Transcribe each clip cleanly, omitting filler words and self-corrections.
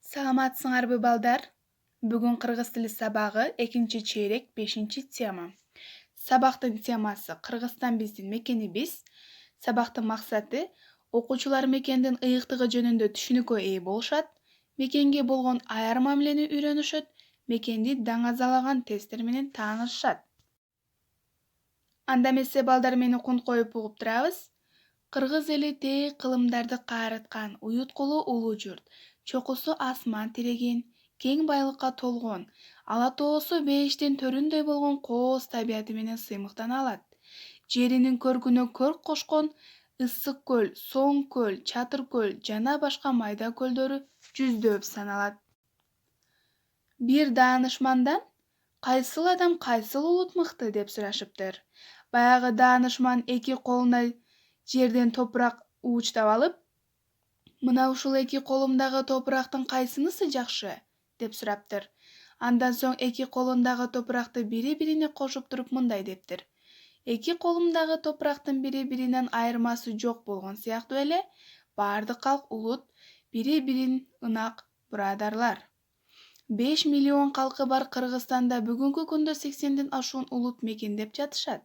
Саламатсыңарбы балдар? Бүгүн кыргыз тили сабагы 2-чейрек 5-тема. Сабактын темасы Кыргызстан биздин мекенибиз. Сабактын максаты окуучулар мекендин ыйыктыгы жөнүндө түшүнүккө ээ болушат, мекенге болгон аяр мамилени үйрөнүшөт, мекенди даңазалаган тесттер менен таанышышат. Анда эмесе балдар мени кунт коюп угуп турабыз. Кыргыз эли тээ кылымдарды кайраткан уюткулуу улуу журт. Чокусу асман тиреген, кең байлыкка толгон, ала тоосу бейиштин төрүндөй болгон кооз табияты менен сыймыктана алат. Жеринин көркүнө көрк кошкон Ысык көл, Соң көл, Чатыр көл жана башка майда көлдөрү жүздөп саналат. Бир даанышмандан кайсыл адам кайсыл улут мыкты деп сурашыптыр. Баягы даанышман эки колуна жерден топурак уучтап алып, мына ушул эки колумдагы топурактын кайсынысы жакшы деп сураптыр. Андан соң эки колундагы топуракты бири-бирине кошуп туруп мындай дептир. Эки колумдагы топурактын бири-биринен айырмасы жок болгон сыяктуу эле баардык калк улут бири-бирин ынак бурадарлар. 5 миллион калкы бар Кыргызстанда бүгүнкү күндө 80ден ашуун улут мекендеп жатышат.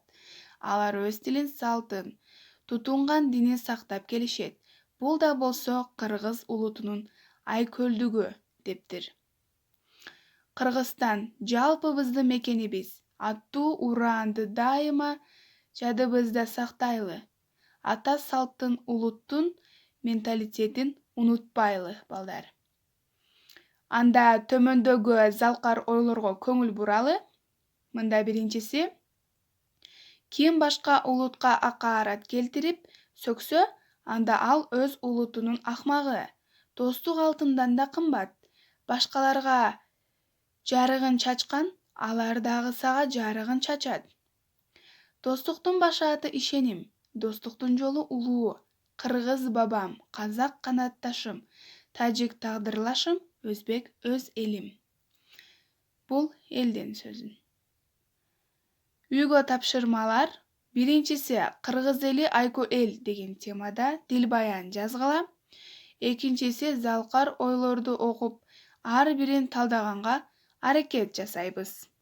Алар өз тилин, салтын, тутунган динин сактап келишет. Бул да болсо кыргыз улутунун айкөлдүгү дептир. Кыргызстан жалпыбыздын мекенибиз аттуу ураанды дайыма жадыбызда сактайлы. Ата салттын, улуттун менталитетин унутпайлы, балдар. Анда төмөндөгү залкар ойлорго көңүл буралы. Мында биринчиси: ким башка улутка акаарат келтирип сөксө, анда ал өз улутунун акмагы. Достук алтындан да кымбат. Башкаларга жарыгын чачкан, алар дагы сага жарыгын чачат. Достуктун баш аты ишеним, достуктун жолу улуу. Кыргыз бабам, казак канатташым, тажик тагдырлашым, өзбек өз элим. Бул элдин сөзү. Үйгө тапшырмалар. Биринчиси Кыргыз эли айко эл деген темада дил баян жазгыла. Экинчиси залкар ойлорду окуп, ар бирин талдаганга аракет жасайбыз.